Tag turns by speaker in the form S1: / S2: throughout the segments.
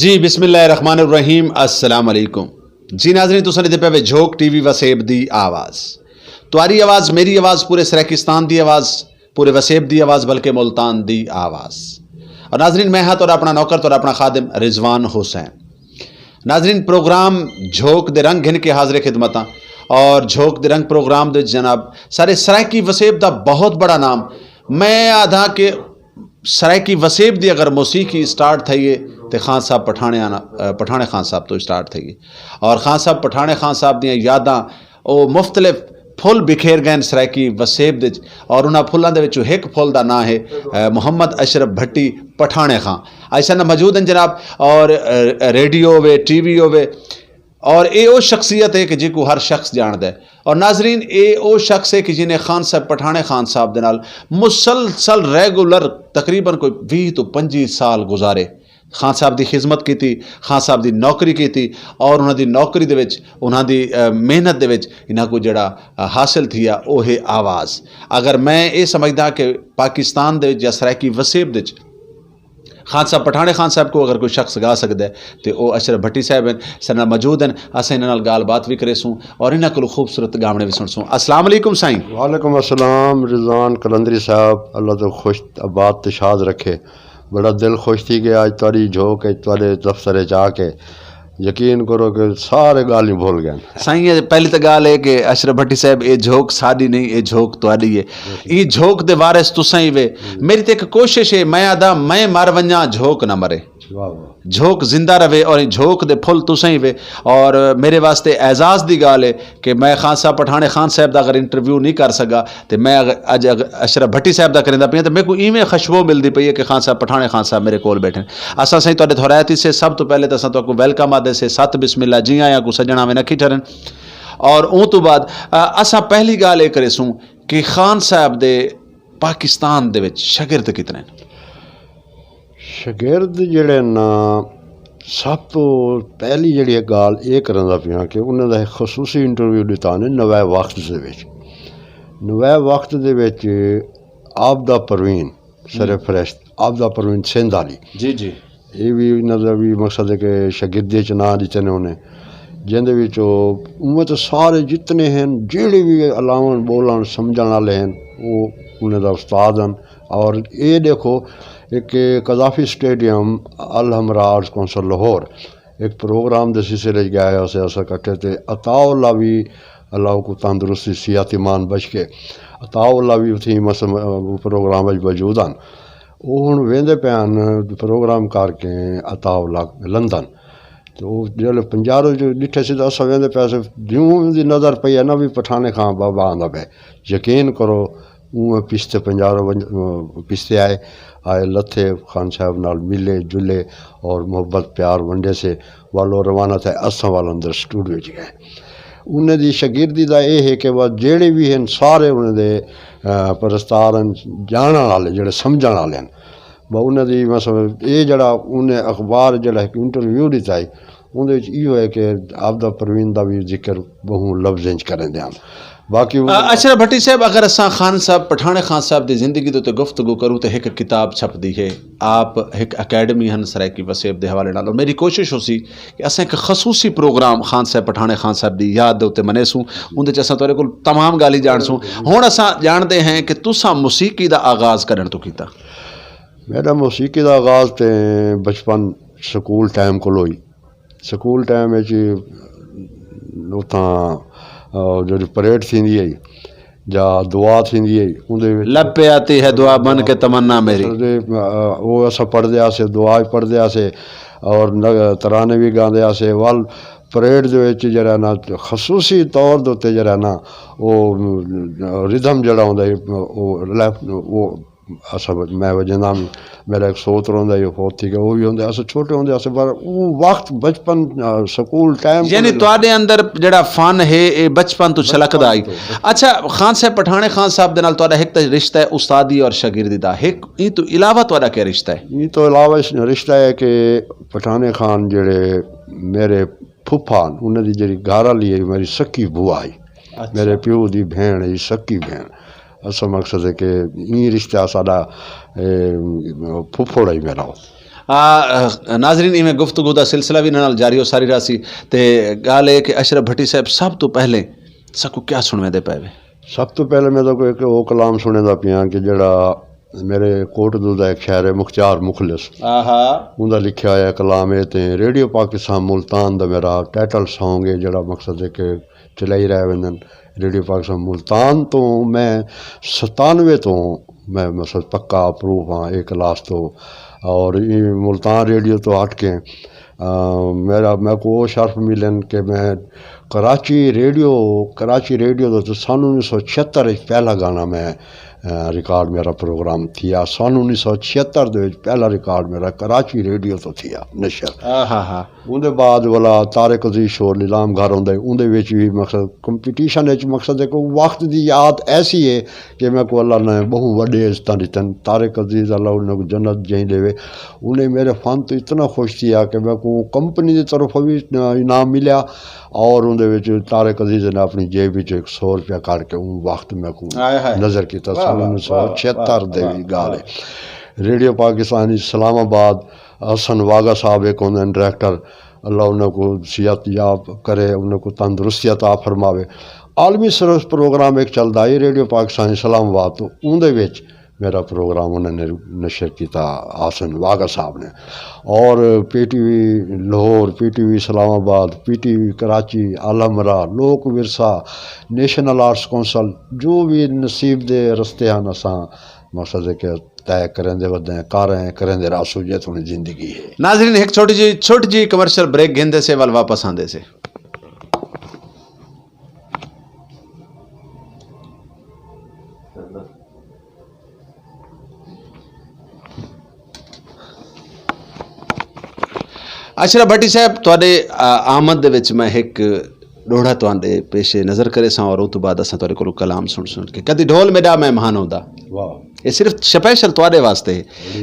S1: जी बिस्मिल्लाहिर्रहमानिर्रहीम अस्सलाम वालेकुम। जी नाज़रीन तुसां दे पे झोक टीवी वसेब दी आवाज़ तुआरी आवाज़ मेरी आवाज़ पूरे सराकिस्तान दी आवाज़ पूरे वसेब दी आवाज़ बल्कि मुल्तान दी आवाज़। और नाज़रीन मैं हाँ तो अपना नौकर तो अपना खादिम रिजवान हुसैन। नाज़रीन प्रोग्राम झोक दे रंग घिन के हाज़िर खिदमत और झोक दे रंग प्रोग्राम दे जनाब सारे सराकी वसेब दा बहुत बड़ा नाम मैं आधा के सराकी वसेब दी अगर मौसीकी स्टार्ट थी है तो खान साहब पठाने खान साहब तो स्टार्ट थी और खान साहब पठाने खान साहब दियाँ यादां वो मुख्तलिफ फुल बिखेर गए सराकी वसेब दे और उन्होंने फुलों के एक फुल का नाम है मुहम्मद अशरफ भट्टी पठाने खां। ऐसा ना मौजूद हैं जनाब और रेडियो होवे टीवी होवे और ये वो शख्सियत है कि जिको हर शख्स जानता है। और नाजरीन ये वो शख्स है कि जिन्हें खान साहब पठाने खान साहब दे नाल मुसलसल रेगुलर तकरीबन कोई 20 तो 25 साल गुजारे। खान साहब की खिदमत की थी, खान साहब की नौकरी की थी और उन्होंने नौकरी दे विच उन्होंने मेहनत दे विच इन्हां को जड़ा हासिल थी वो है आवाज़। अगर मैं ये समझदा कि पाकिस्तान दे या सराकी वसेब दे खान साहब पठाने खान साहब को अगर कोई शख्स गा सकता है तो वह अशरफ भट्टी साहब हैं सर मौजूद हैं। अस इन गाल बात भी करे सूँ और इन्हों को खूबसूरत गावने भी सुन सूँ। अस्सलाम वालेकुम साईं।
S2: वालेकुम अस्सलाम रिजवान कलंदरी साहब अल्लाह तो खुश आबाद तो शाद रखे। बड़ा दिल खुश थी कि आज तारी झोक है तुहाडे दफ्तर जाके यकीन करो कि सारे गाल ही भूल गए
S1: साईं। पहली तो गाल है कि अशरफ भट्टी साहब ये झोक साड़ी नहीं ये झोक तुहाडी है। ये झोक दे वारिस तुसां ही वे। मेरी तो एक कोशिश है मैं आदा मैं मर वञा झोक ना मरे, झोक जिंदा रहे और झोक दे फुल तुसां ही वे। और मेरे वास्ते एजाज़ की गाल है कि मैं खान साहब पठाने खान साहब का अगर इंटरव्यू नहीं कर सका तो मैं अज अशरफ भट्टी साहब का करेंदा पिया तो मेरे को इवें खुशबू मिलती पई है कि खान साहब पठाने खान साहब मेरे कोल बैठे। असा सही तुहाडे थोरायती से सब तो पहले तो असा तो वेलकम आदे से सत बिस्मिल्ला जी आया को सजना में नखी ठरन। और उन तो बाद असा पहली गाल ये करे सूँ कि खान साहब दे पाकिस्तान दे विच शागिर्द कितने
S2: शागिर्द जड़े ना सब तो पहली जी गाल ये करदा पिया कि उन्होंने खसूसी इंटरव्यू दिता ने नवै वक्त दे नवै वक्त दे विच आबदा परवीन सरफरस्त आबदा परवीन सिंध वाली
S1: जी जी
S2: ये भी इन्होंने भी मकसद है कि शागिर्दी च ना दिते ने उन्हें जिंदे विचो उमें तो सारे जितने हैं जेड़े भी अलावन बोलन समझण वाले हैं वो उन्हें दा उस्ताद हैं। और ये देखो एक कज़ाफ़ी स्टेडियम अल हमरा आर्ट्स कौंसल लाहौर एक प्रोग्राम के सिलसिले गया असा कट्ठे थे अताउल्ला भी अल्लाह को तंदुरुस्ती सियातिमान बच के अताउल्ला भी थी मस प्रोग्राम मौजूद हैं। वो हुण वेंदे पियान प्रोग्राम करके अताउल्ला लंदन तो जो पंजाब जो डिठे से अस वेंदे पियासीं ज्यों दी नज़र पई है ना भी पठाने खां बाबा आंदा पे यकीन करो उं पिछते पंजाब पिछते आए लथे खान साहब नाल मिले जुले और मोहब्बत प्यार वंडे से वालों रवाना थे असा वाल अंदर स्टूडियो च गए। उन्हें दी शागिर्दी का यह है कि वह जेड़े भी हैं सारे उन्हें परस्तार जान वाले जेड़े समझण वाले हैं उन्हें दी मतलब ये जड़ा उन्हें अखबार जड़ा इंटरव्यू दिता है उन्हें इहो है कि आबदा परवीन का भी जिक्र बहु लफ्ज़ करें ध्यान बाकी
S1: अशरफ भट्टी साहब अगर असा खान साहब पठाने खान साहब की जिंदगी तो गुफ्तगू करूँ तो एक किताब छपदी है आप एक अकेडमी हैं सराकी वसेब के हवाले नाल। मेरी कोशिश होसी कि अस एक खसूसी प्रोग्राम खान साहब पठाने खान साहब की याद उत्ते मनेसूँ उन्हें असा तुहाडे कोल तमाम गाली जानसूँ। हुण असा जानते हैं कि तुसां मौसीकी का आगाज़ करन तो कीता।
S2: मेरा मौसीकी का आगाज़ तो बचपन स्कूल टाइम को हुई। स्कूल टाइम उतां जो परेड थी है या दुआ थी है उन्हें
S1: लब पे आती है दुआ बन के तमन्ना मेरी
S2: वो अस पढ़ते आसे दुआ भी पढ़ते आसे और तराने भी गाते आसे वाल परेड जरा ना खसूसी तौर के उत्ते जरा ना वो रिदम जड़ा होंगे वो अस मैं वजंदा मेरा एक सोत रहा ये फोत थी वो भी होंगे अस छोटे होंगे अस पर वो वक्त बचपन स्कूल टाइम
S1: यानी तुहाडे अंदर जड़ा फन है ये बचपन तो छलकदा आई। अच्छा खान साहब पठाने खान साहब दे नाल तुहाडा एक तो रिश्ता है उस्तादी और शागिर्दी दा एक ई तो इलावा तुहाडा क्या रिश्ता है?
S2: ये तो अलावा रिश्ता है कि पठाने खान जेड़े मेरे फुफा उन्हें दी जेड़ी घर वाली है मेरी सक्की बुआ आई। अच्छा। मेरे प्यो दी भेण है सक्की भेण असा मकसद है कि ई रिश्ता साडा फुफड़ ही मेरा
S1: नाजरीन इवें गुफ्तगू का सिलसिला भी नाल जारी हो सारी रासी ते गाल है कि अशरफ भट्टी साहब सब तो पहले सकू क्या सुनवे दे पे
S2: सब तो पहले मैं तो कोई एक वो कलाम सुने दा पिया कि जड़ा मेरे कोटदू का एक शायर है मुख्तार मुखलिस उनका लिखा है कलाम है ते रेडियो पाकिस्तान मुल्तान दा मेरा टाइटल सॉन्ग है जड़ा मकसद है कि चलाई रहे वंदन रेडियो पाकिस्तान मुल्तान तो मैं 97 तो मैं मतलब पक्का अप्रूव हाँ एक क्लास तो और मुल्तान रेडियो तो हट के मेरे को वो शर्फ मिलन कि मैं कराची रेडियो तो सन 1976 पहला गाना मैं रिकॉर्ड मेरा प्रोग्राम थिया सन 1976 पहला रिकॉर्ड मेरा कराची रेडियो तो थिया नशर उनके बाद वाला तारिक अजीज शोर नीलाम घर होंगे उनके भी मकसद कंपीटीशन मकसद है को वक्त की याद ऐसी है कि मैं को अल्लाह ने बहु वड्डे इज्जत दितन तारिक अजीज अल्लाह उन्हें जन्नत जहीं देवे उन्हें मेरे फन तो इतना खुश किया कि मैं को कंपनी की तरफ भी इनाम मिला और उनके तारिक अजीज ने अपनी जेब में 100 रुपया काट के उन वक्त में को नज़र किया सन 1976 देवी गाल रेडियो पाकिस्तान इस्लामाबाद हसन वागा साहब एक होंगे डायरेक्टर अल्लाह उनको सिहत याब करे उनको तंदुरुस्ती अता फरमावे आलमी सर्विस प्रोग्राम एक चलता है रेडियो पाकिस्तान इस्लामाबाद तो उनके मेरा प्रोग्राम उन्होंने नशर किया हसन वागा साहब ने और PTV Lahore PTV Islamabad PTV Karachi Alam Ara लोक विरसा नेशनल आर्ट्स कौंसल जो भी नसीब दे रस्ते हैं असा मकसद है कि तय करेंदे वदें कारें करेंदे रासू जे थोड़ी जिंदगी है।
S1: नाजरीन एक छोटी जी कमर्शियल ब्रेक गेंदे से वाल वापस आंदे से अशरफ भट्टी साहब तुहाडे आमद दे विच मैं एक डोड़ा तुहाडे पेशे नज़र करे सां और उस तो बाद असां तुहाडे कोलों कलाम सुन के कदी ढोल मेरा मेहमान आउंदा ये सिर्फ स्पेशल तुहाडे वास्ते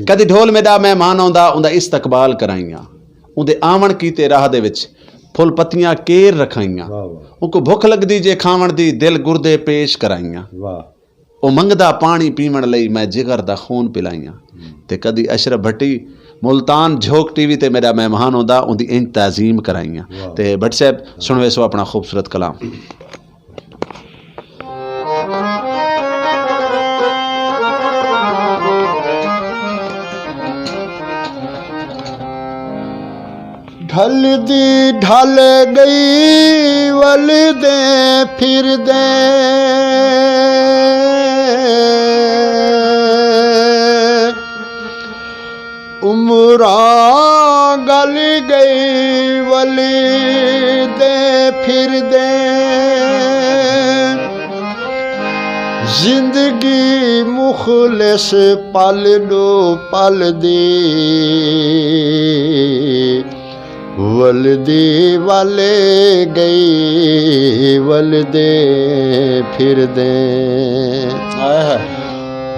S1: कदी ढोल मेरा मेहमान आउंदा उंदा इस्तकबाल कराइयां उंदे आवन कीते राह दे विच फुल पत्तियां केर रखाइयां उनको भुख लगदी जे खावण दी दिल गुरदे पेश कराइयां ओ मंगदा पानी पीवण लई मैं जिगर दा खून पिलाइयां ते कदी अशरफ भट्टी मुल्तान झोक TV ते मेरा मेहमान होंदा उनकी इंज तज़ीम कराइयां ते भट्ट साहब सुनवे सो अपना खूबसूरत कलाम
S2: ढल दी ढल गई वल दे फिर दे उमरा गल गई वली दे फिर दे जिंदगी मुखलिस पल दो पल दी वलदी वाले गई वलदे फिर दे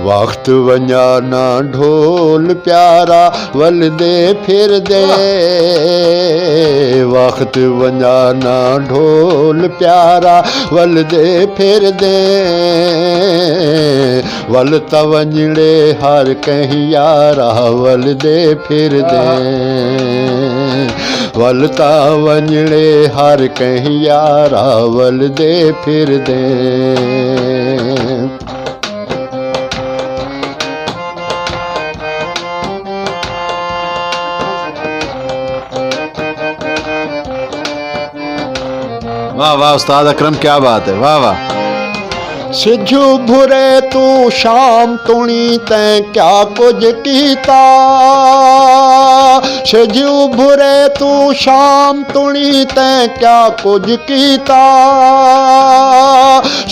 S2: वक्त वञा ना ढोल प्यारा वलदे फिर दे वक्त वञा ना ढोल प्यारा वलदे फिर दे वल त वञड़े हर कहीं यारा वलदे फिर दे वल त वञड़े हर कहीं यारा वलदे फिर दे
S1: वाह वाह उस्ताद अकरम क्या बात है वाह वाह
S2: सिजू भुरे तू शाम तुणी तैं क्या कुछ कीता सिजू भुरे तू शाम तुणी तैं क्या कुछ कीता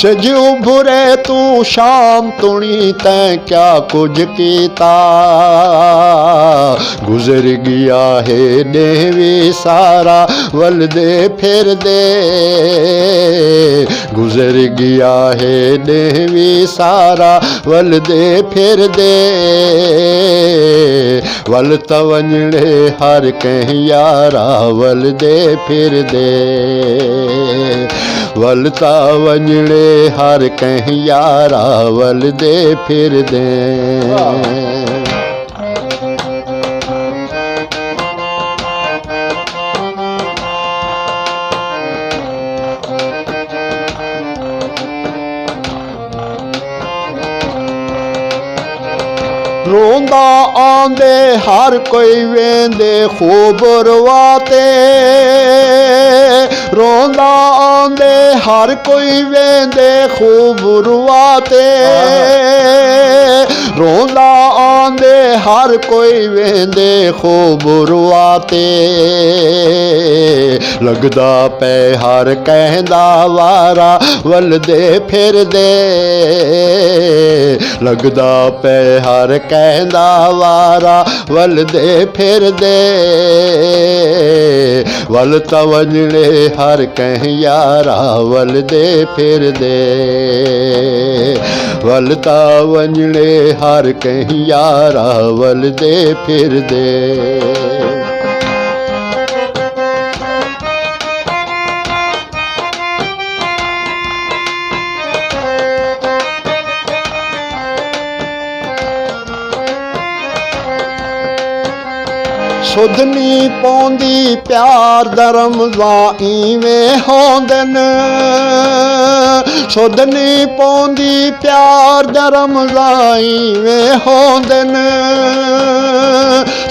S2: सिजू भुरे तू शाम तुणी तैं क्या कुछ कीता गुजर गया है देवी सारा वलदे फिर दे गुजर गया है देवी सारा वलदे फिर दे वल त वञड़े हर कहीं यारा वलदे फिर दे वल त वञड़े हर कहीं यारा वलदे फिर दे रोंदा आंदे हर कोई वेंदे खूब रवाते रोंदा आंदे हर कोई वेंदे खूब रवाते रोंदा आंदे हर कोई वेंदे खूब रवाते लगदा पे हर कहंदा वारा वलदे फिरदे लगदा पे हर कहंदा वारा वलदे फिरदे वल तवजड़े हर कह यारा वलदे फिरदे वल तवजड़े हर कह यारा वलदे फिरदे सुधनी पौंदी प्यार धर्म इवें होंदन सुधनी पौंदी प्यार धर्म इवें होंदन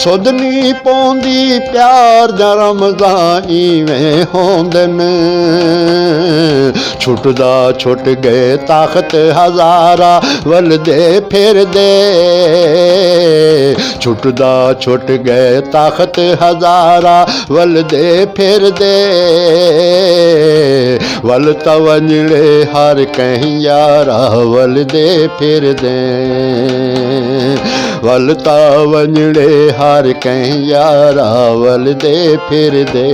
S2: सुधनी पौंदी प्यार धर्म इवें होंदन छुटदा छुट गए ताकत हजारा वलदे फिरदे छुटदा छुट गए ताकत हजारा वलदे फिरदे वल तवजड़े हर कहीं यारा वलदे फिरदे वल तवजड़े हर कहीं यारा वलदे फिरदे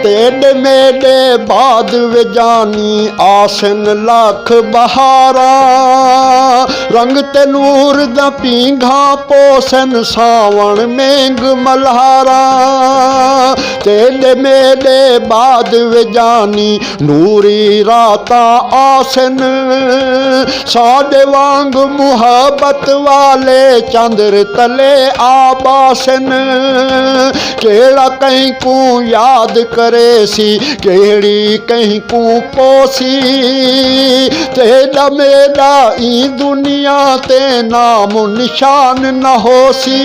S2: तेड मेडे बाद विजानी आसन लख बहारा रंग ते नूर दा पींघा पोसन सावण मेंग मल्हारा तेड मेडे बाद विजानी नूरी राता आसन साडे वांग मुहब्बत वाले चंद्र तले आबासन केड़ा कहीं को याद करे सी केड़ी कहीं को पोसी तेरा मेरा ई दुनिया ते नाम निशान न होसी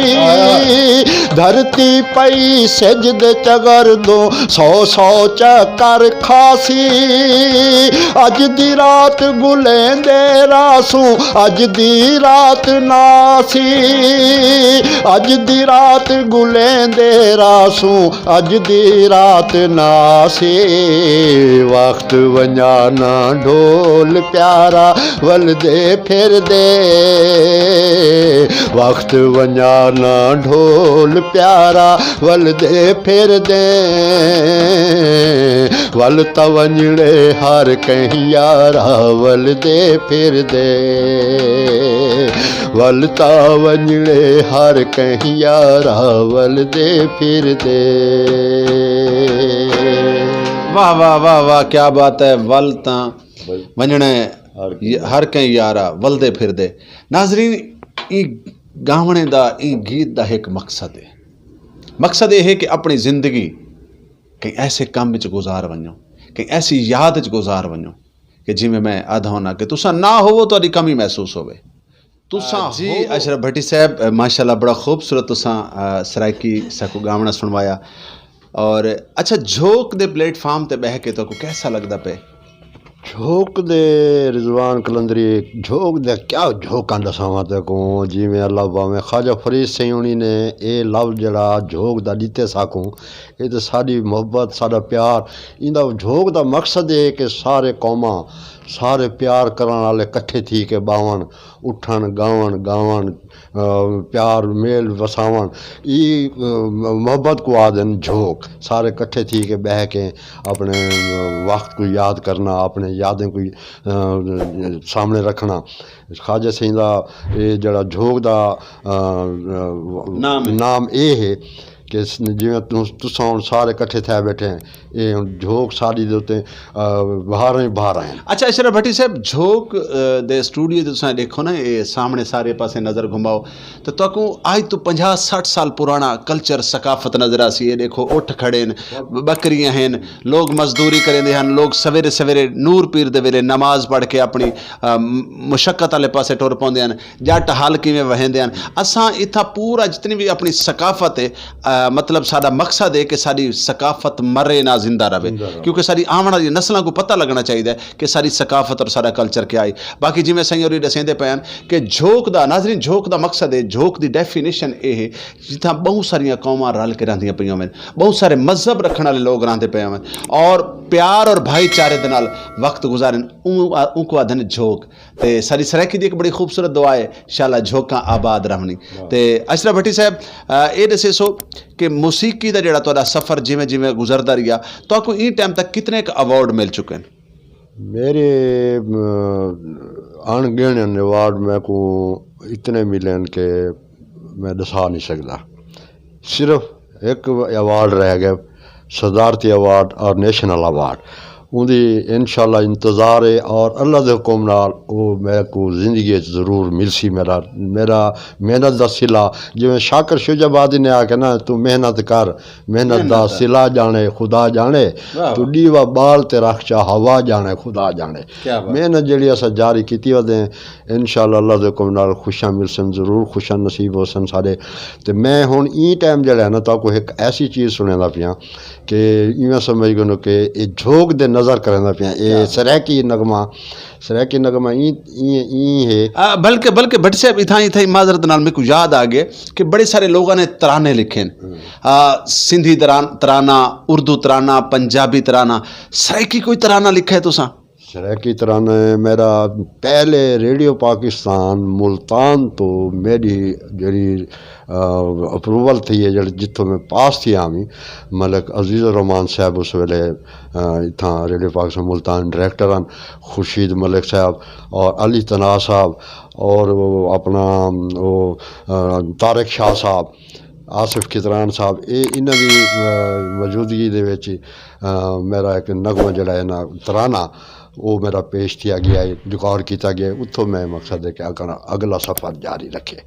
S2: धरती पई सजद चगर दो सौ सौ चक्कर खासी अज दी रात गुलेंदे रासू अज दी रात नासी अज दी रात गुलेंदे रासू अज दी रात नासी वक्त वंजाना ढोल प्यारा वलदे फिरदे वक्त वंजाना ढोल प्यारा वलदे फिरदे वल तवजड़े हर कहीं यारा वलदे फिरदे वल तवजड़े हर कहीं यारा वलदे फिरदे
S1: वाह वाह वाह वाह क्या बात है वल ता वंजणे हर कहीं यारा वलदे फिरदे नाजरीन ई गावणे दा ई गीत दा एक मकसद ये है कि अपनी जिंदगी कहीं ऐसे काम विच गुजार वञो कहीं ऐसी याद च गुजार वञो कि जिमें मैं आधा होना कि तुसा ना होवो तो कमी महसूस होवे तुसा जी अशरफ भट्टी साहब माशाल्लाह बड़ा खूबसूरत तुसा सराइकी साकू गावना सुनवाया और अच्छा झोंक दे प्लेटफार्म ते बह के तो को कैसा लगदा पे
S2: झोंक दे रिजवान कलंदरी झोंक दे क्या झोंका दसावां ते को जिवें अल्लाह पावे ख्वाजा फरीद सयूनी ने ये लफ्ज़ जड़ा झोंक दा दिते साकूं ये तो साडी मोहब्बत साडा प्यार इंदा झोंक दा मकसद है कि सारे कौमां सारे प्यार करन वाले कट्ठे थी के बावन उठन गावन प्यार मेल वसावन ई मोहब्बत को आदन झोंक सारे कट्ठे थी के बह के अपने वक्त को याद करना अपने यादें को सामने रखना ख्वाजा सईं दा ये जड़ा झोंक दा नाम ये है कि जिवें तुसां हुण सारे इकट्ठे थे बैठे हैं, ये हुण झोंक साड़ी दे उत्ते बाहर ही बाहर आए हैं।
S1: अच्छा अशरफ भट्टी साहब, झोंक दे स्टूडियो तुसां देखो ना, ये सामने सारे पासे नज़र घुमाओ तो तकू आज तो 50-60 साल पुराना कल्चर सकाफत नज़र आसी। ये देखो उठ खड़े न, बकरियां हैं, लोग मजदूरी करेंदे हैं, लोग सवेरे सवेरे नूर पीर दे वेले नमाज पढ़ के अपनी मुशक्कत वाले पासे टुर पाउंदे हैं। जट हल किवें वहेंदे हैं। असां इत्थां पूरा जितनी भी अपनी सकाफत है मतलब साडा मकसद है कि साडी सकाफत मरे ना जिंदा रहे, क्योंकि साडी आने वाली नस्लों को पता लगना चाहिए कि साडी सकाफत और साडा कल्चर क्या है। बाकी जिवें सही होरी दसेंदे पे कि झोंक दा नाज़रीन, झोंक दा मकसद है, झोंक दी डेफिनेशन ये है जिथा बहुत सारिया कौमां रल के रहिंदियां पईयां होवन, बहुत सारे मजहब रखण वाले लोग रहंदे पे होवन और प्यार और भाईचारे दे नाल वक्त गुजारन, उनको आदन झोंक। ते सारी सराइकी दी एक बड़ी खूबसूरत दुआ है, इंशाअल्लाह झोंकां आबाद रहनी। ते अशरफ भट्टी साहब ये दसे सो कि मौसीकी दा जिहड़ा तुहाडा सफ़र जिवें जिवें गुजरदा रिहा, तुहानू ई टाइम तक कितने अवार्ड मिल चुके हैं?
S2: मेरे अणगिणन अवार्ड मेरे को इतने मिले हैं कि मैं दसा नहीं सकता। सिर्फ एक अवार्ड रह गया, सदारती अवार्ड और नेशनल अवार्ड, उनकी इंशाल्लाह इंतज़ार है और अल्लाह के हुक्म नाल वो मेरे को जिंदगी ज़रूर मिलसी। मेरा मेहनत का सिला, जिवें शाकर शुजाबादी ने आके ना, तू मेहनत कर, मेहनत का सिला जाने खुदा जाने, तू डीवा बाल ते रख चा हवा जाने खुदा जाने। मेहनत जी अस जारी की वधे, इंशाल्लाह अल्लाह के हुक्म नाल खुशियां मिलसन, ज़रूर खुशियां नसीब हो सन सारे। तो मैं हुण ई टाइम जड़ा है ना, तो एक ऐसी चीज़ सुनदा पिया कि इवें समझ गो कि ये झोंक दे नज़र करंदा पिया, ये सराइकी नगमा ई है।
S1: बल्कि भट्ट साहब इथा माजरत नाल मेरे को याद आ गया कि बड़े सारे लोगों ने तराने लिखे हैं, सिंधी तराना, उर्दू तराना, पंजाबी तराना, सराइकी कोई तराना लिखा है तुसां?
S2: सराइकी तराना मेरा पहले रेडियो पाकिस्तान मुल्तान तो मेरी जी अप्रूवल थी है, जड़ी जितों मैं पास थी आमी मलिक अजीज़ुर रहमान साहब उस वेले इतना रेडियो पाकिस्तान मुल्तान डायरेक्टर हैं, खुर्शीद मलिक साहब और अली तना साहब और वो अपना वो तारिक शाह साहब, आसिफ कितरान साहब, ये इन्हां दी मौजूदगी दे विच मेरा एक नगमा जड़ा है ना तराना वो मेरा पेश किया गया है, रिकॉर्ड किया गया। उत्थों मैं मकसद है कि अगला सफ़र जारी रखे।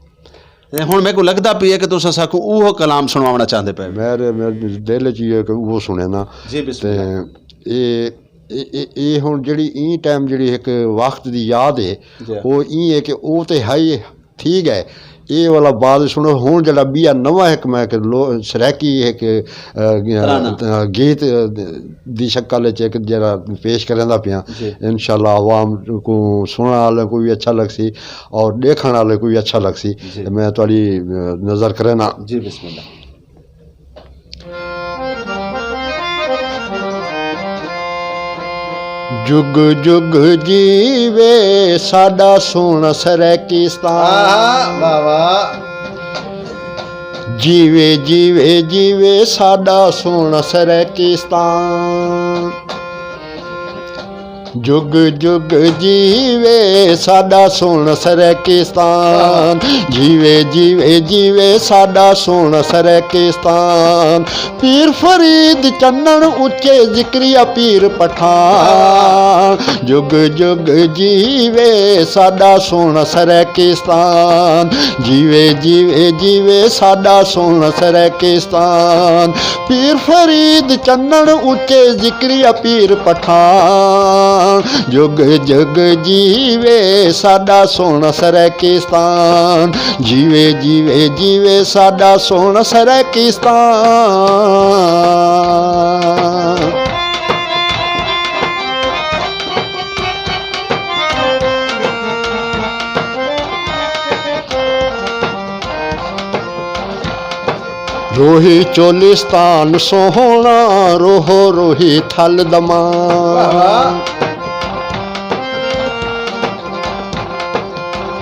S1: हुण मेरे को लगता पी है कि तुस असां को उहो कलाम सुनवाना चाहते पे?
S2: मेरे दिल च ये कि वो सुने ना
S1: जी बिस्मिल्लाह।
S2: ये हुण जिहड़ी ई टाइम जिहड़ी एक वक्त दी याद है, वो ई है कि वो तो है ही ठीक है, ये वाला बात सुनो। हुण जड़ा बिया नवा एक मैं कि सराइकी एक गीत दी शक्ल एक जरा पेश करंदा पिया, इंशाल्लाह आवाम को सुनने वाले को भी अच्छा लगसी और देखने वाले को भी अच्छा लगसी। मैं थोड़ी नज़र करे ना।
S1: जी बिस्मिल्लाह।
S2: जुग जुग जीवे साडा सोहना सराइकिस्तान, जीवे जीवे जीवे साडा सोहना सराइकिस्तान, जुग जुग जीवे साडा सोहना सराइकिस्तान, जीवे जीवे जीवे साडा सोहना सराइकिस्तान, पीर फरीद चन्नन उच्चे जिक्रिया पीर पठान, जुग जुग जीवे साडा सोहना सराइकिस्तान, जीवे जीवे जीवे साडा सोहना सराइकिस्तान, पीर फरीद चन्नन उच्चे जिक्रिया पीर पठान, जुग जुग जीवे साडा सोहना सराइकिस्तान, जीवे जीवे जीवे साडा सोहना सराइकिस्तान। रोही चोलिस्तान सोहना रोहो रोही थल दमा,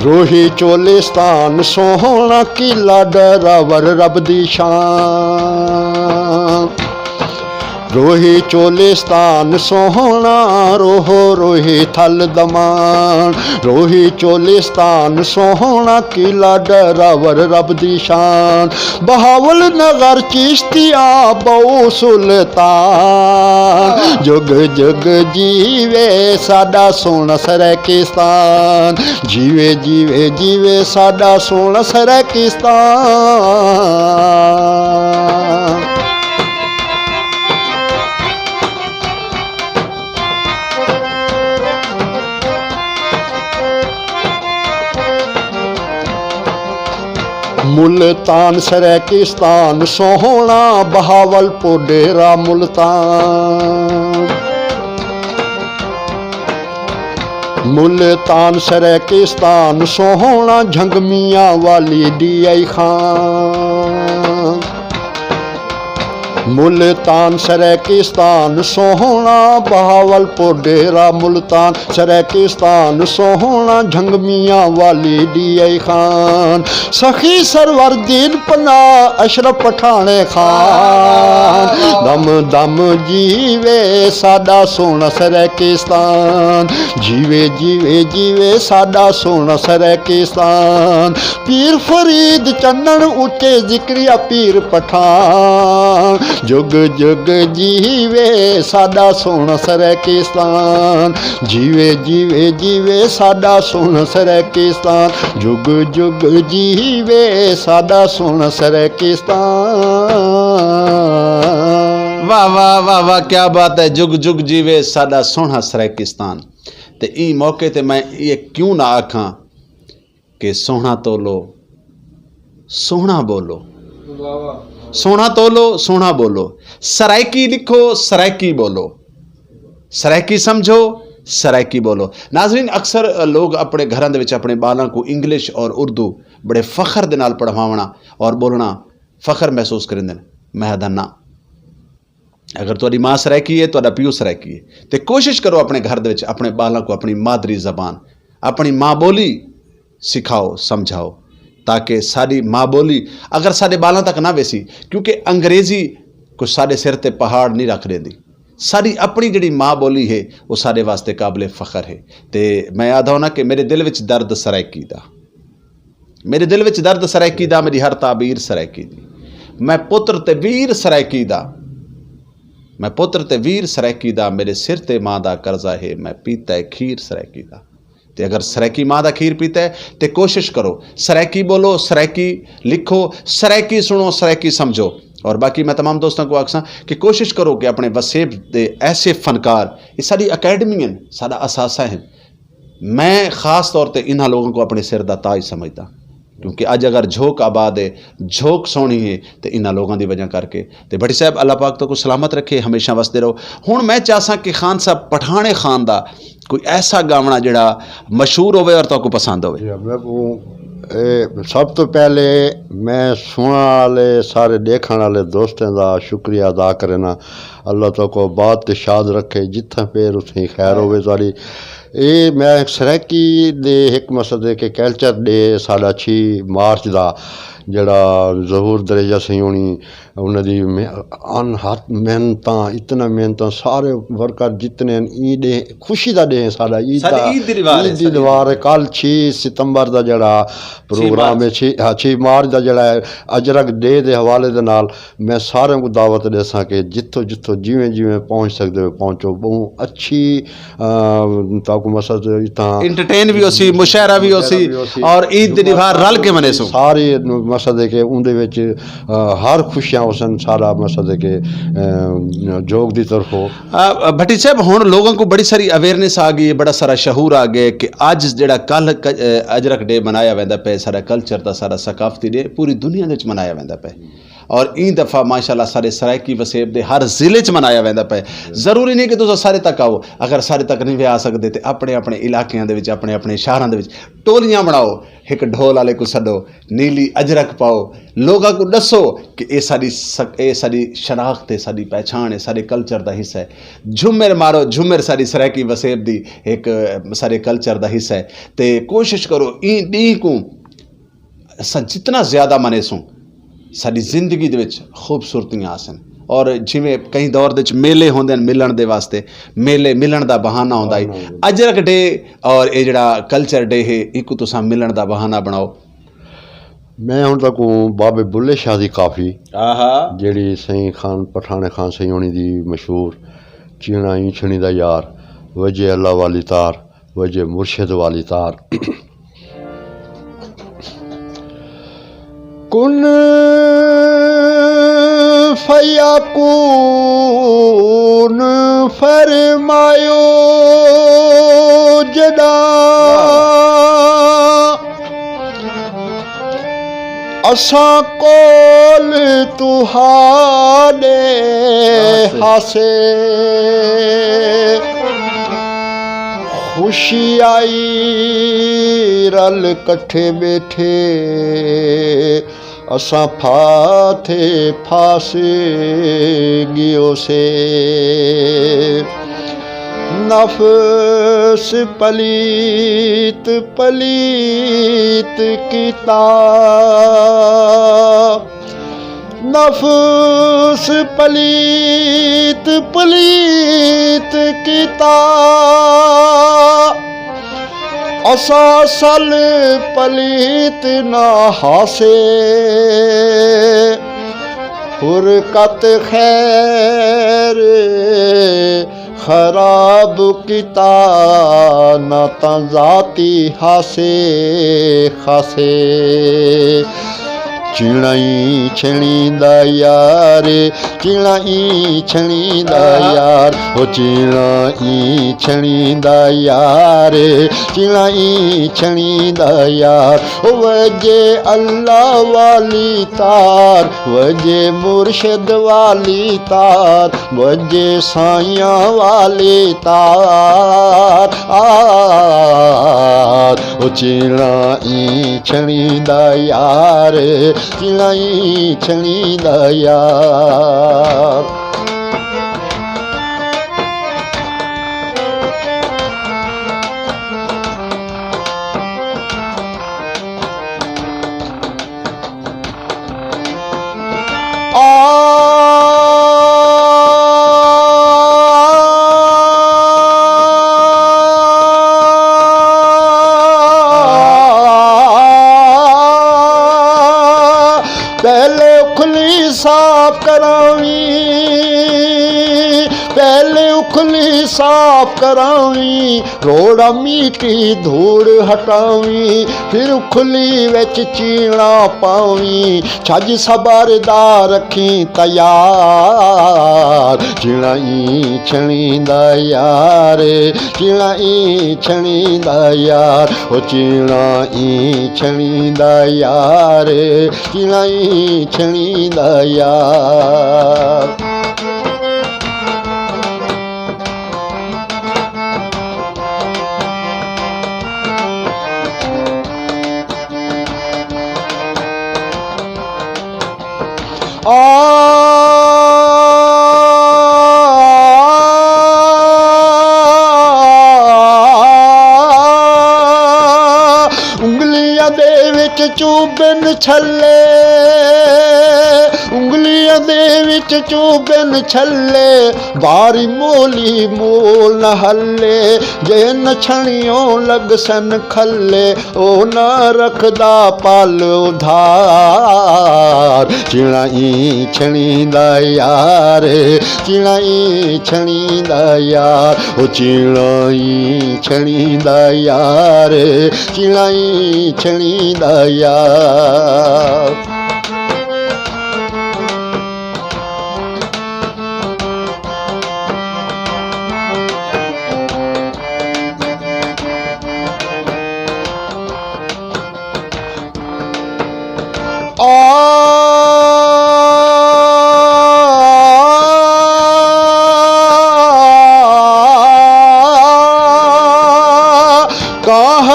S2: रोही चोलिस्तान सोहना किला डरावर रब दी शान, रोही चोलिस्तान सोहना रोहो रोही थल दमान रोही चोलिस्तान सोहना किला डरावर रब दी शान बहावल नगर चिश्तिया बहु सुल्तान जुग जुग जीवे साडा सोहना सरैकिस्तान जीवे जीवे जीवे साडा सोहना सरैकिस्तान। मुल्तान सरैकिस्तान सोहना बहावलपुर डेरा मुल्तान मुल्तान सरैकिस्तान सोहना झंगमिया वाली DI खान मुल्तान सरैकिस्तान सोहना बहावलपुर डेरा मुल्तान सरैकिस्तान सोहना झंगमिया वाली DI खान सखी सरवरदीन पना अशरफ पठाने खान दम दम जीवे साडा सोहना सरैकिस्तान जीवे जीवे जीवे साडा सोहना सरैकिस्तान पीर फरीद चन्नन उच्चे जिक्रिया पीर पठान जुग जुग जीवे साडा सोहना सरैकिस्तान जीवे जीवे जीवे साडा सोहना सरैकिस्तान जुग जुग जीवे साडा सोहना सरैकिस्तान।
S1: वाह वाह वाह वाह, क्या बात है। जुग जुग जीवे साडा सोहना सरैकिस्तान। ते ई मौके ते मैं ये क्यों ना आखां कि सोहना तोलो सोहना बोलो, सोहना तोलो सोहना बोलो, सराइकी लिखो सराइकी बोलो, सराइकी समझो सराइकी बोलो। नाजरीन, अक्सर लोग अपने घरों के अपने बालों को इंग्लिश और उर्दू बड़े फखर दे नाल पढ़वाना और बोलना फखर महसूस करेंगे। मैं आदा ना, अगर तुहाडी मां सराइकी है, तुहाडा प्यो सराइकी है, तो कोशिश करो अपने घर दे विच अपने बालों को अपनी मादरी जबान अपनी माँ बोली सिखाओ समझाओ, ताकि साड़ी माँ बोली अगर साढ़े बालों तक ना वेसी, क्योंकि अंग्रेज़ी कुछ साढ़े सिर ते पहाड़ नहीं रख देती। साड़ी अपनी जिहड़ी माँ बोली है वो साढ़े वास्ते काबिल फ़ख्र है। तो मैं आदा होना कि मेरे दिल विच दर्द सराइकी दा, मेरे दिल विच दर्द सराइकी दा, मेरी हर ताबीर सराइकी दी। मैं पुत्र ते वीर सराइकी दा, मैं पुत्र ते वीर सराइकी दा, मेरे सिर ते माँ दा कर्जा है, मैं पीता है खीर सराइकी दा। तो अगर सराइकी माँ दा खीर पीता है तो कोशिश करो सराइकी बोलो, सराइकी लिखो, सराइकी सुनो, सराइकी समझो। और बाकी मैं तमाम दोस्तों को आखसा कि कोशिश करो कि अपने वसेब दे ऐसे फनकार, ये साड़ी अकैडमी हैं, साड़ा असासा है। मैं ख़ास तौर पर इन्होंने लोगों को अपने सिर दा ताज समझता, क्योंकि अज अगर झोंक आबाद है, झोंक सोहनी है, तो इन्होंने लोगों की वजह करके। तो भट्टी साहब अल्लाह पाक तो को सलामत रखे, हमेशा वसते रहो। हुण मैं चाहसा कि खान साहब पठाने खान दा कोई ऐसा गावना जिहड़ा मशहूर होवे और तो पसंद होवे।
S2: सब तो पहले मैं सुनने वाले सारे देखने वाले दोस्तों का शुक्रिया अदा करना। अल्लाह तो को बात शाद रखे, जिथा पैर उथी खैर होवे सारी। ये मैं सराइकी दे एक मकसद है कि कल्चर डे साडा 6 मार्च का जड़ा ज़हूर दरेजा सही होनी उन्होंने अनहद मेहनत इतना मेहनत सारे वर्कर जितने ईद खुशी का डे साडा ईद दी दीवार है। कल 6 सितंबर का जड़ा प्रोग्राम है, 6 मार्च का जड़ा अजरक डे के हवाले दे नाल मैं सारे को दावत देसा कि जिथों जिथों जिमें जिमें पहुँच सकते हो पहुँचो। बहुत अच्छी ताकू मसद
S1: इंटरटेन भी हो सी, मुशायरा भी हो सी और ईद दी दीवार रल के मने सो
S2: सारे मकसद है कि उनके विच हर खुशियां उसन सारा मकसद है कि जोग की तरफ हो।
S1: भट्टी साहब हुण लोगों को बड़ी सारी अवेयरनेस आ गई है, बड़ा सारा शहूर आ गया कि अज जिहड़ा कल अजरक डे मनाया वैंदा पे, सारा कल्चर का सारा सकाफती डे पूरी दुनिया में मनाया वैंदा पे। और ई दफ़ा माशाल्लाह सारे सराइकी वसेब दे हर ज़िले च मनाया वैंदा पे। ज़रूरी नहीं कि तुम सारे तक आओ, अगर सारे तक नहीं भी आ सकते तो अपने अपने इलाकों के अपने अपने शहरों के टोलियां बनाओ, एक ढोल वाले को सदो, नीली अजरक पाओ, लोगों को दसो कि ये साड़ी शनाख्त है, साड़ी पहचान है, सारे कल्चर का हिस्सा है। झूमर मारो, झूमर साड़ी सराइकी वसेब की एक सारे कल्चर का हिस्सा है। तो कोशिश करो ई डी को जितना ज़्यादा मने सूँ साड़ी जिंदगी दे विच खूबसूरतियां आसन और जिमें कई दौर ਦੇ ਚ ਮੇਲੇ ਹੁੰਦੇ ਨੇ ਮਿਲਣ ਦੇ ਵਾਸਤੇ ਮੇਲੇ ਮਿਲਣ ਦਾ ਬਹਾਨਾ ਹੁੰਦਾ ਹੈ ਅਜਰਕ ਡੇ ਔਰ ਇਹ ਜਿਹੜਾ ਕਲਚਰ ਡੇ ਹੈ ਇੱਕ ਤੁਸੀਂ ਮਿਲਣ ਦਾ ਬਹਾਨਾ ਬਣਾਓ
S2: मैं हुण तक बाबे बुल्ले शाह दी काफ़ी
S1: आहा
S2: जेड़ी सईं खान पठाने खान सईं होनी दी मशहूर चीना ई छणी दा यार वजे अल्लाह वाली तार वजे मुर्शिद वाली तार कुन फयाकून फरमायो जदा असा कोल तुहाडे हासे खुशी आई रल कट्ठे बैठे असा फाथे फासे गियो से नफ्स पलीत पलीत किता नफ्स पलीत पलीत किता असा सल पलीत ना हासे हुरकत खैर खराब किता ना ता जाती हासे खासे चिड़ाई छणींदा यार चिड़ाई छणींदा यार ओ चिड़ाई छणींदा यार चिड़ाई छणींदा यार ओ वजे अल्लाह वाली तार वजे मुर्शिद वाली तार वजे साइया वाली तार ओ चिड़ाई छणींदा यार चिड़ाई छणींदा यार पहले उखली साफ करावी पहले उखली साफ करावी रोड़ा मीठी धूड़ हटावी फिर उखली विच चीना पावी छज सबरदार रखी तैयार चिड़ाई छणींदा यार चिड़ाई छणींदा यार ओ चिड़ाई छणींदा यार चिड़ाई छणींदा यार ਉਂਗਲੀਆਂ ਦੇ ਵਿੱਚ ਚੂਬਨ ਛੱਲੇ ਉਂਗਲੀਆਂ ਦੇ ਵਿੱਚ ਚੂਬਨ ਛੱਲੇ ਬਾਰੀ ਮੋਲੀ ਮੋਲ न हल्ले जे नछणियों लग सन खल्ले ओ न रखदा पल उधार चिड़ाई छणींदा यार चिड़ाई छणींदा यार ओ चिड़ाई छणींदा यार चिड़ाई छणींदा यार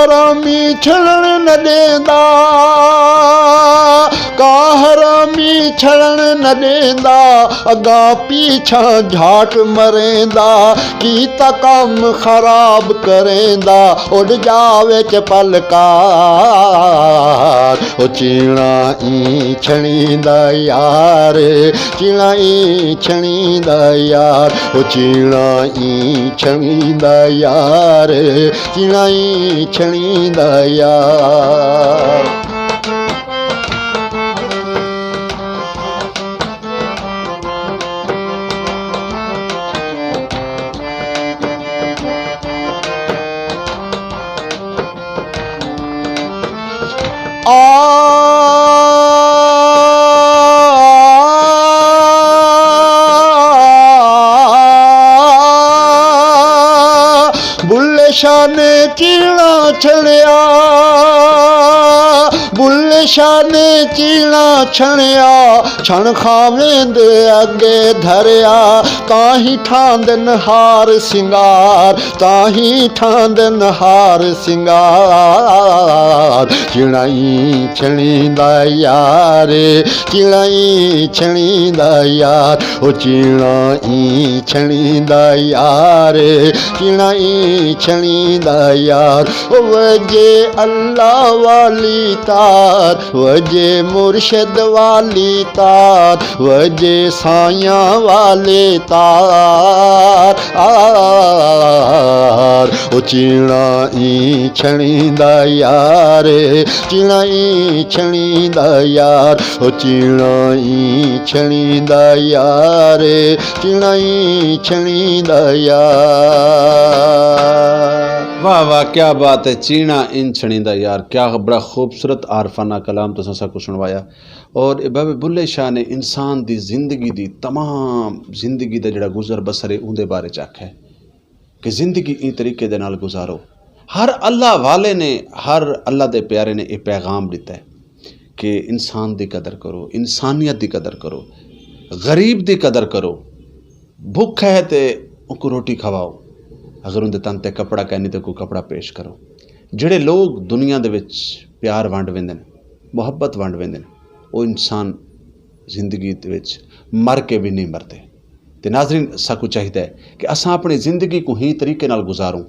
S2: हरामी छड़न न देंदा का हरामी छड़न न देंदा अगा पीछा झाट मरेंदा कीता कम खराब करेंदा उड़ जावे च पलकार ओ चीणा ई छणींदा यार चीणा ई छणींदा यार ओ चीणा ई छणींदा यार चीणा ई छणींदा यार बुल्ले शाह ने चीणा छड़िया बुल्ले शाह ने चीणा छड़िया छण खावेंदे अगे धरिया ताही ठांदन हार सिंगार ताही ठांदन हार सिंगार चिणाई छणींदा यार चिणाई छणींदा यार ओ चिणाई छणींदा यार चिणाई छणींदा यार ओ वजे अल्लाह वाली तार वजे मुर्शिद वाली तार वजे साया वाले तार ओ चिणाई छणींदा यार चिणाई छणींदा यार ओ चिणाई छणींदा यार चिणाई छणींदा यार।
S1: वाह वाह, क्या बात है। चीणा इन छणींदा यार, क्या बड़ा खूबसूरत आरफाना कलाम तुसां साकू सुनवाया। और बाबे बुल्ले शाह ने इंसान दी जिंदगी दी तमाम जिंदगी दा जिहड़ा गुजर बसर है उहदे बारे च आख्या है कि जिंदगी ई तरीके दे नाल गुजारो। हर अल्लाह वाले ने, हर अल्लाह दे प्यारे ने यह पैगाम दिता है कि इंसान दी कदर करो, इंसानियत दी कदर करो, गरीब दी कदर करो, भुख है तो उनको रोटी खवाओ, अगर उनके तन ते कपड़ा कहनी तो कोई कपड़ा पेश करो। जिहड़े लोग दुनिया दे विच प्यार वंड वेंदे ने, मुहब्बत वंड वेंदे ने, वो इंसान जिंदगी दे विच मर के भी नहीं मरते। तो नाज़रीन, साकू चाहिए है कि असां अपनी ज़िंदगी को ही तरीके नाल गुजारूं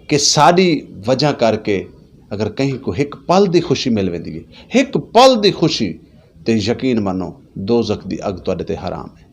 S1: कि साड़ी वजह करके अगर कहीं को एक पल की खुशी मिल वेंदी है, एक पल की खुशी, तो यकीन मानो दोज़ख दी अग तुहाडे ते हराम है,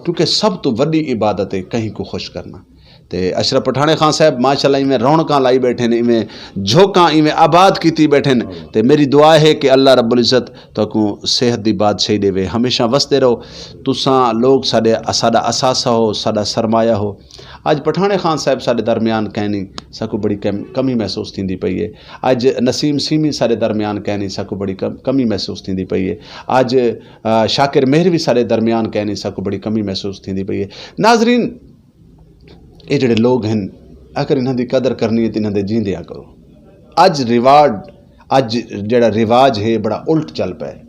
S1: क्योंकि सब तो वड्डी इबादत है कहीं को खुश करना। तो अशरफ पठाने खान साहब माशाल्लाह इवें रौनकां लाई बैठे ने, इवें झोंकां इवें आबाद कीती बैठे ने। तो मेरी दुआ है कि अल्लाह रब्बुल इज़्ज़त तुहानू सेहत दी बादशाही देवे, हमेशा वसते रहो। तुसां लोग साडा असासा हो, साडा सरमाया हो। अज पठाने खान साहब साडे दरम्यान कहनी साकू बड़ी कमी महसूस थींदी पई है। अज नसीम सीमी साडे दरम्यान कहनी साकू बड़ी कमी महसूस थींदी पई है। अज शाकिर मेहरवी साडे दरम्यान कहनी साकू बड़ी कमी महसूस थींदी पई है। नाज़रीन, ये जिहड़े लोग हैं, अगर इन्हां दी कदर करनी है तो इन्हां दे जींदियां करो। अज जिहड़ा रिवाज है बड़ा उल्ट चल पाए।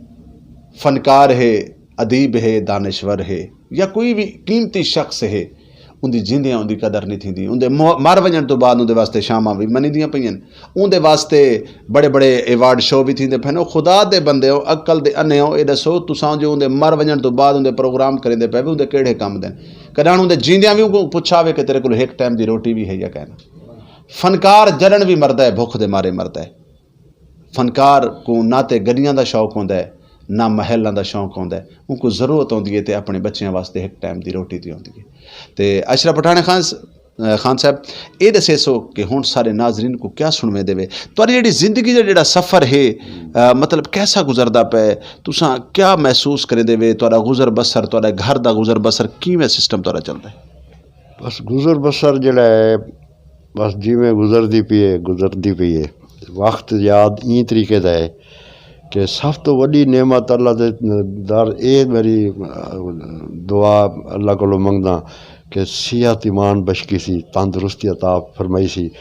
S1: फनकार है, अदीब है, दानश्वर है, या कोई भी कीमती शख्स है, उनकी जिंदियां उनकी कदर नहीं थी। उनके मर वजन तो बाद उनके वास्ते शामां भी मनी दियां पईयां, उनके वास्ते बड़े बड़े एवार्ड शो भी थींदे पे। खुदा दे बंदे हो, अक्ल दे अन्ने हो, ये दसो तुसां जो उनके मर वजन तो बाद उनके प्रोग्राम करेंदे पे उनके केड़े कम देन। कदां उनके जींदियां भी उनको पुछावे कि तेरे को एक टाइम की रोटी भी है या कहना। फनकार जलन भी मरदा है, भुख दे मारे मरदा है। फनकार को ना तो गड्डियां का शौक होंदा है, ना महलों का शौक होंदा है। उनको जरूरत होंदी है तो अपने बच्चों वास्ते एक टाइम की रोटी दी होंदी है। तो अशरफ पठाने खान साहब ये दसे सो कि हुण सारे नाजरीन को क्या सुनवे देवे, तुहाडी जिहड़ी जिंदगी का जिहड़ा सफ़र है मतलब कैसा गुजरदा पे, तुसां क्या महसूस करे देवे, तुहाडा गुजर बसर, तुहाडे घर का गुजर बसर किवें सिस्टम तुहाडा चलदा है?
S2: बस गुजर बसर जिहड़ा है बस जिवें गुजरदी पई है। वक्त याद ई तरीके दा है कि सब तो वड्डी नेमत अल्लाह दे दर ये मेरी दुआ अल्लाह कोलों मंगदा कि सेहत ईमान बख्शी सी, तंदुरुस्ती अता फरमाई सी,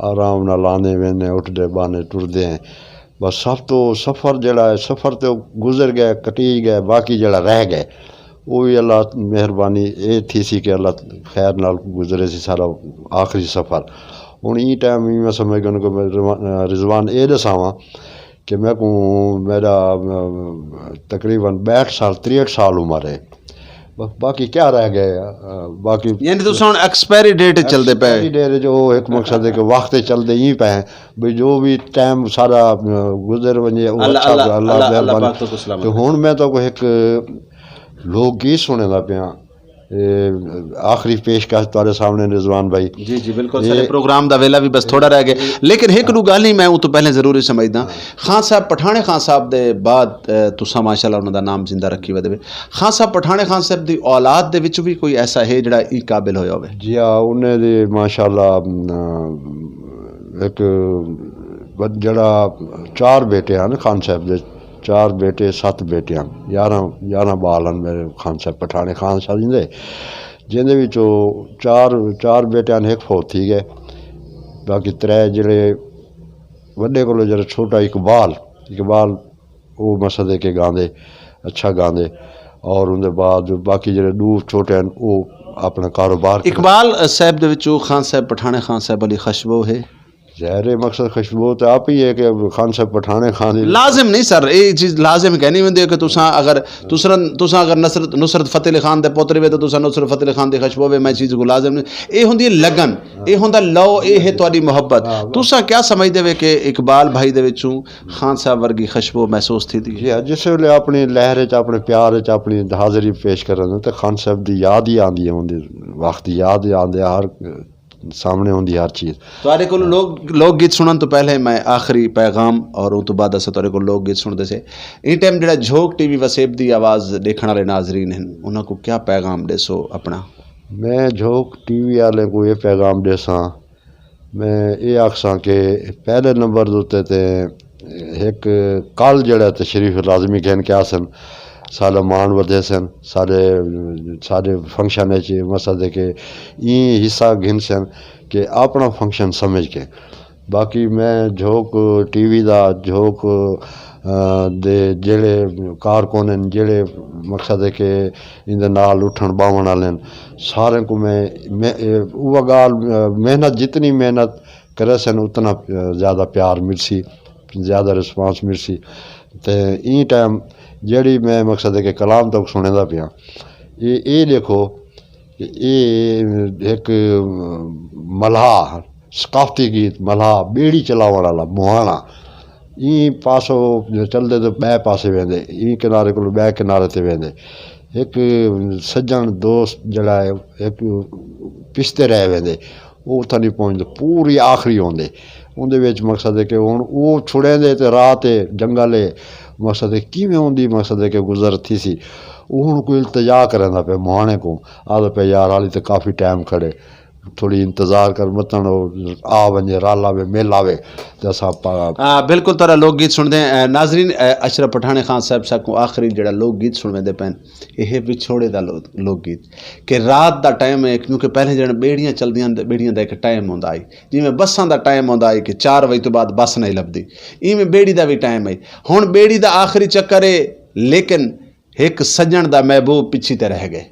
S2: आराम नाल आने वेने उठदे बाने टुरदे हैं। बस सब तो सफ़र जिहड़ा है, सफ़र तो गुजर गए, कटी गए, बाकी जिहड़ा रह गए वो भी अल्लाह मेहरबानी ये थी सी कि अल्लाह खैर नाल गुजरे सी सारा आखिरी सफ़र। हुण ई टाइम मैं समझ गया को रिजवान ये दसावां कि मैं को मेरा तकरीबन 63 साल उम्र है। बाकी क्या रह गए बाकी
S1: यानी तुस हुन एक्सपायरी डेट चलदे पे
S2: डेट जो एक मकसद है कि वक्त चलते ही पे हैं भाई जो भी टाइम सारा गुजर वजे अल्लाह तो हुन मैं तो एक लोकगीत सुने दा पिया आखिरी पेशकश तुहाडे सामने रिजवान भाई।
S1: जी जी बिल्कुल सारे प्रोग्राम दा वेला भी बस थोड़ा रह गया लेकिन एक नू गल ही मैं तो पहले जरूरी समझदा खान साहब पठाने खान साहब दे बाद तुसा माशाल्लाह उन्हां दा नाम जिंदा रखी वदे खान साहब पठाने खान साहब दी औलाद दे विच भी कोई ऐसा है जिहड़ा ई काबिल होया होवे?
S2: जी हाँ उन्हें दे माशाल्लाह एक जड़ा 4 बेटे हैं खान साहब दे 4 बेटे 7 बेटियां 11 बाल हैं मेरे खान साहब पठाने खान साहब जिंदे जिंदे विचों 4 बेटियां एक फौत थी गए बाकी 3 जड़े वड्डे कोलो जरा छोटा इकबाल वो मसद के गांदे अच्छा गांदे और उनके बाद बाकी जड़े 2 छोटे हैं वो अपना कारोबार।
S1: इकबाल साहब दे विचों खान साहब पठाने खान साहब अली खुशबू है
S2: ज़ाहिर मकसद खुशबू तो आप ही है कि खान साहब पठाने खान
S1: लाजिम नहीं सर ये चीज़ लाजिम कहनी होंदी है कि तुसा अगर नुसरत फतेह अली खान दे पोतरे वे तो तुसा नुसरत फतेह अली खान दी खुशबू वे मैं चीज़ को लाजिम नहीं ये होंदी है लगन ये होंदा लो ये है तुहाडी मोहब्बत तुसा क्या समझदे वे कि इकबाल भाई दे विचों खान साहब वर्गी खुशबू महसूस थी
S2: जिस वेले अपनी लहर च अपने प्यार च अपनी हाज़री पेश करन तो खान साहब दी याद ही आंदी है उनदी वक्त याद ही आंदे हर सामने होंदी हर चीज़। तुहाडे
S1: कोल लोक गीत सुनन तो पहले मैं आखिरी पैगाम और उस तो बाद अस तुहाडे कोल लोक गीत सुनदे से इन टाइम जिहड़ा झोक टीवी वसेब दी आवाज़ देखण वाले नाजरीन हैं उन्हां को क्या पैगाम देसो अपना? मैं
S2: झोक टीवी वाले को ये पैगाम देसा मैं ये आखसा कि पहले नंबर उत्ते ते एक कल जिहड़ा तशरीफ लाजमी कहन क्या सन सारा मान वधे सन सारे फंक्शन मसद है कि ई हिस्सा गिन सन कि अपना फंक्शन समझ के बाकी मैं झोक टीवी दा झोक दे जेड़े कारकुन जेड़े मकसद है कि इंदे नाल उठन बावन वाले सारे को मैं वह गाल मेहनत जितनी मेहनत करे सन उतना ज़्यादा प्यार मिलसी ज़्यादा रिस्पांस मिलसी तो ई टाइम जड़ी मैं मकसद है कि कलाम तक सुने दा पिया ये देखो ये एक मल्हा सकाफती गीत मल्हा बेड़ी चलावन वाला मुहाना ई पासो चलते तो बै पासे वेंदे ई किनारे को बै किनारे ते वेंदे एक सज्जन दोस्त जड़ा है एक पिछते रह वेंदे वो उत्थां नहीं पहुँचते पूरी आखिरी आउंदे उनदे विच मकसद है कि हुण वो छुड़ेंदे ते रात जंगल है मकसद है किवें होंदी मकसद है कि गुजर थी सी हूँ कोई इल्तजा करेंदा पे मुहाने को आदो पे यार हाली तो काफ़ी टाइम खड़े थोड़ी इंतजार कर मतन आ वजे रल आवे मिल आवे तो असा
S1: बिल्कुल तरह लोकगीत सुनते हैं नाजरीन। अशरफ पठाने खान साहब साहब को आखिरी जड़ा लोकगीत सुनते पैन यह विछोड़े का लोकगीत कि रात का टाइम है क्योंकि पहले जन बेड़ियां चलदियां बेड़ियां का एक टाइम होंदा आई जिमें बसां का टाइम होंदा आई कि 4 बजे तो बाद बस नहीं लभदी इवें बेड़ी का भी टाइम है हुण बेड़ी का आखिरी चक्कर है लेकिन एक सज्जन का महबूब पिछी ते रह गए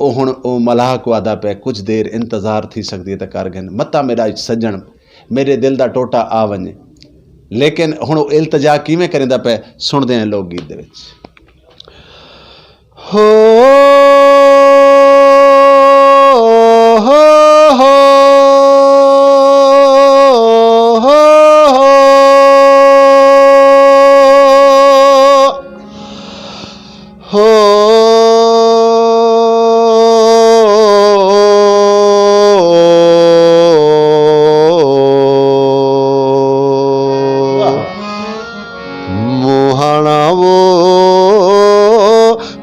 S1: ओ हुण ओ मलाह को आदा पे कुछ देर इंतज़ार थी सकती है तो कर गए मता मेरा सज्जन मेरे दिल का टोटा आ वने लेकिन हुण ओ इल्तजा किवें करेंदा पे सुनदे हैं लोक गीत दे विच
S2: हो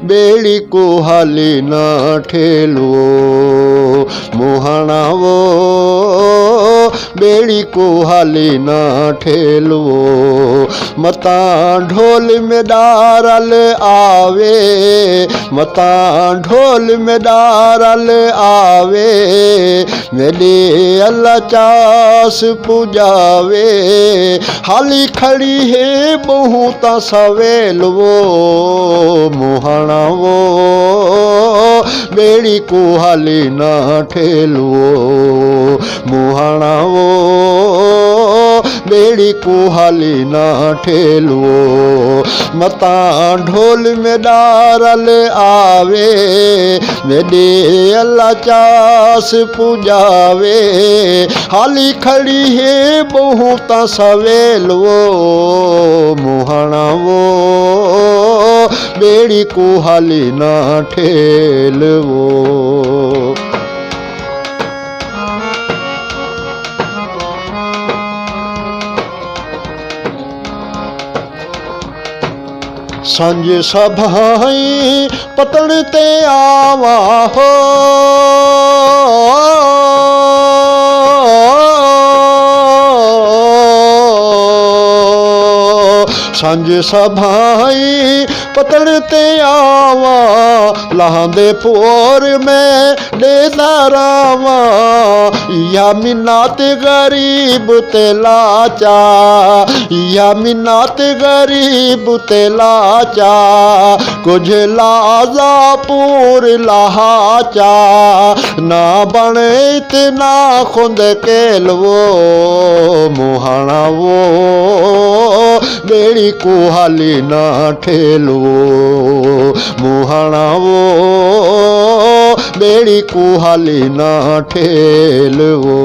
S2: बेड़ी को हाली ना ठेलो मोहना वो बेड़ी को हाली ना ठेलो मता ढोल में डारल आवे मता ढोल में डारल आवे मेरे अल्लाह चास पुजावे हाली खड़ी है बहुत सवेल वो मोहना वो बेड़ी को हाली ना ठेलवो मुहाना वो बेड़ी को हाली ना ठेलवो मता ढोल में डारल आवे मेरे अल्लाह चास पुजावे हाली खड़ी है बहुत सवेलवो मुहाना वो बेड़ी को हाली ना ठेलवो सांझे सभाई पतन ते आवा हो सांझे सभाई पतन ते आवा लहंदे पोर में डेदारावा या मिन्नात गरीब ते लाचा या मिन्नात गरीब ते लाचा कुछ लाजा पूर लहाचा ना बने इतना खुद केलवो मुहाना वो बेड़ी को हाली ना ठेलवो मुहाना वो बेड़ी को हाली ना ठेलवो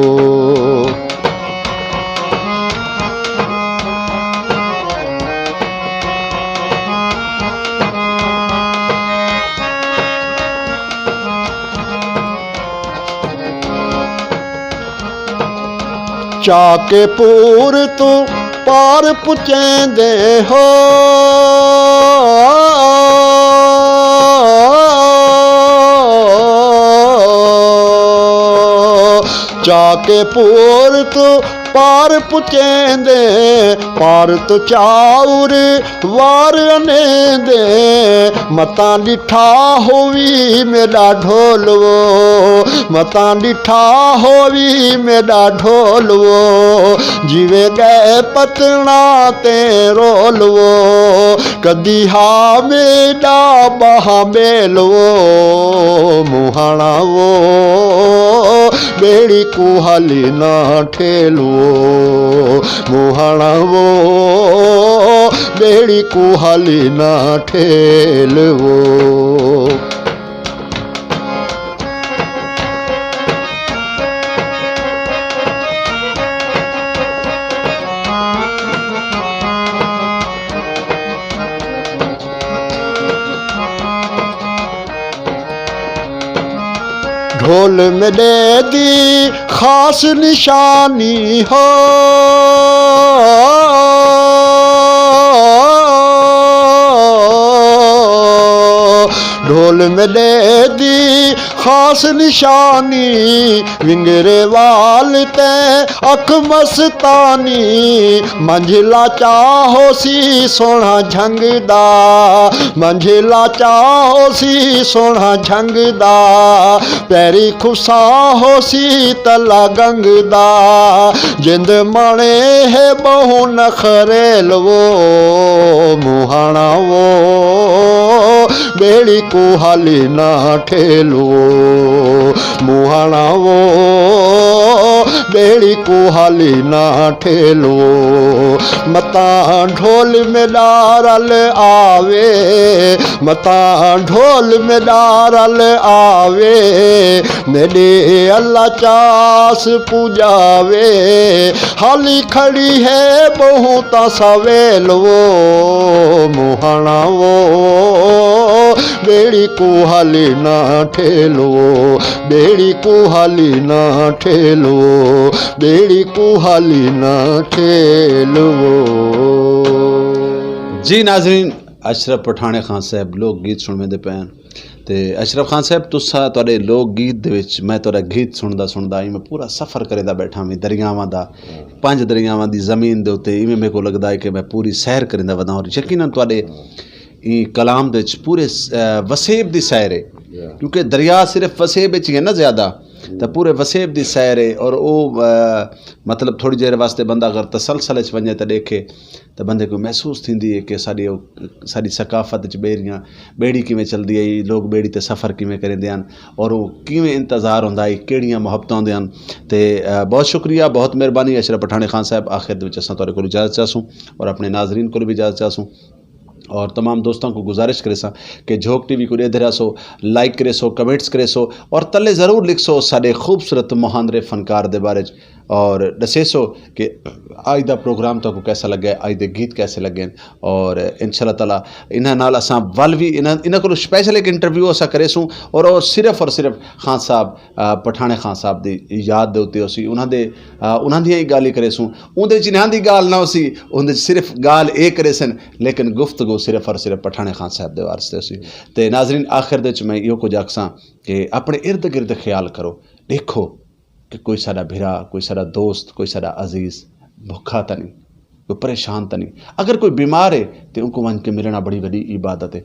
S2: चाके पूर तू पार पुचेंदे हो चाके पूर तू पार पुचेंदे पार तो चाउर वार अनेंदे मता डिठा होवी मेरा ढोलवो मता डिठा होवी मेरा ढोलवो जीवे गए पतना ते रोलवो कदी हा मेरा बहा बेलवो मुहाना वो बेड़ी को हाली ना ठेलवो मुहाना वो बेड़ी को हाली ना ठेलवो ढोल में दे दी खास निशानी हो ढोल में दे दी खास निशानी विंगरे वाल ते अख मस्तानी मंझला चाहो सी सोना झंगदा मंझला चाहो सी सोना झंगदा पैरी खुसा हो सी तला गंगदा जिंद मणे है बहु नखरेलवो मुहाना वो बेड़ी को हाली ना ठेलवो मुहाना वो बेड़ी को हाली ना ठेलवो मता ढोल में डारल आवे मता ढोल में डारल आवे मेरे अल्लाह चास पुजावे हाली खड़ी है बहुत सवेलवो मुहाना वो बेड़ी को हाली ना ठेलवो बेड़ी को हाली ना ठेलवो बेड़ी को हाली ना ठेलवो।
S1: जी नाजरीन अशरफ पठाने खान साहब लोक गीत सुनते पे ते अशरफ खान साहब तुसा तुहाडे लोक गीत दे विच मैं तुहाडा गीत सुनदा मैं पूरा सफ़र करेदा बैठा मैं दरियावां दा 5 दरियावां दी ज़मीन दे उत्ते इवें मेरे को लगदा है कि मैं पूरी सैर करेंदा वदा और यकीनन तुहाडे कलाम दे पूरे वसेब दी सैर है क्योंकि दरिया सिर्फ वसेब ही है ना ज़्यादा तो पूरे वसेब दी सैर है और वो मतलब थोड़ी देर वास्ते बंदा अगर तसलसल च वञे तो देखे तो बंदे को महसूस थींदी है कि साडी सकाफत च बेड़ी किवें चलदी है, लोग बेड़ी ते सफ़र किवें करेंदे हन और वो किवें इंतज़ार हुंदा है, केड़ियां मुहब्बतां हुंदियां हन। ते बहुत शुक्रिया, बहुत मेहरबानी अशरफ पठानी खान साहब। आखिर दे विच असां तुहाडे कोल इजाज़त चाहसूं और अपने नाजरीन को भी इजाज़त चाहसूं और तमाम दोस्तों को गुजारिश करे सा कि झोंक टीवी को ॾेधरा सो, लाइक करे सो, कमेंट्स करे सो और तले ज़रूर लिख सो साडे खूबसूरत मुहांदरे फनकार दे बारे और दसे सो कि अज दा प्रोग्राम तो कैसा लगे, अज दे गीत कैसे लगे और इंशाअल्लाह ताला इन्हां नाल असां वल भी इन्हां को स्पैशल एक इंटरव्यू असां करे सूं और सिर्फ खान साहब पठाने खान साहब दी याद दे उत्ते उसी उन्हां दियां ही गाली करे सूं। उहदे च इन्हां दी गाल ना उसी, उहदे च सिर्फ गाल ए करे सन लेकिन गुफ्तगू सिर्फ पठाने खान साहब दे वास्ते उसी। ते नाजरीन आखिर दे च मैं इहो कुछ आखसां कि अपने इर्द गिर्द ख्याल करो, देखो कि कोई साडा भिरा, कोई साडा दोस्त, कोई साडा अजीज़ भुखा तो नहीं, कोई परेशान तो नहीं। अगर कोई बीमार है तो उनको वन के मिलना बड़ी बड़ी इबादत है।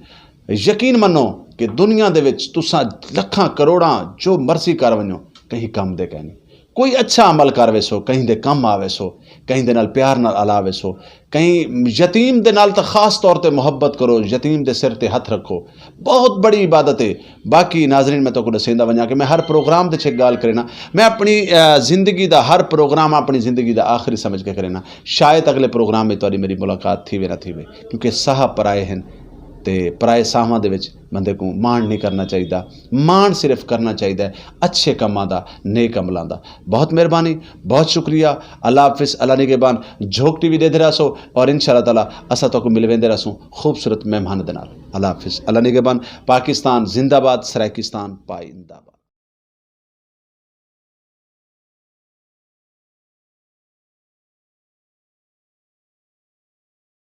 S1: यकीन मनो कि दुनिया दे विच तुसां लखां करोड़ां जो मर्जी कर वञो कहीं कम दे कहीं कोई अच्छा अमल कर वेसो कहीं दे कम आवे सो, कहीं दे नाल प्यार नाल अलावे सो, कहीं यतीम दे नाल तो खास तौर ते मुहब्बत करो, यतीम दे सिर ते हथ रखो, बहुत बड़ी इबादत है। बाकी नाजरीन मैं तो को दसेंदा वञा कि मैं हर प्रोग्राम ते गाल करे ना, मैं अपनी ज़िंदगी दा हर प्रोग्राम अपनी ज़िंदगी दा आखिरी समझ के करे ना। शायद अगले प्रोग्राम में तुहाडी मेरी मुलाकात थी वे ना थी वे, क्योंकि साह पराए हैं ते पराए साहां दे विच बंदे को मान नहीं करना चाहिए, मान सिर्फ करना चाहिए अच्छे कमां दा, नेक अमलां दा। बहुत मेहरबानी, बहुत शुक्रिया। अल्लाह हाफिज़, अल्लाह निगहबान। झोंक टीवी देते रहो और इंशाअल्लाह ताला असां तक मिलवेंदे रहसूं खूबसूरत मेहमान दे नाल। अल्लाह हाफिज़, अल्लाह निगहबान। पाकिस्तान जिंदाबाद, सराइकिस्तान पाइंदाबाद।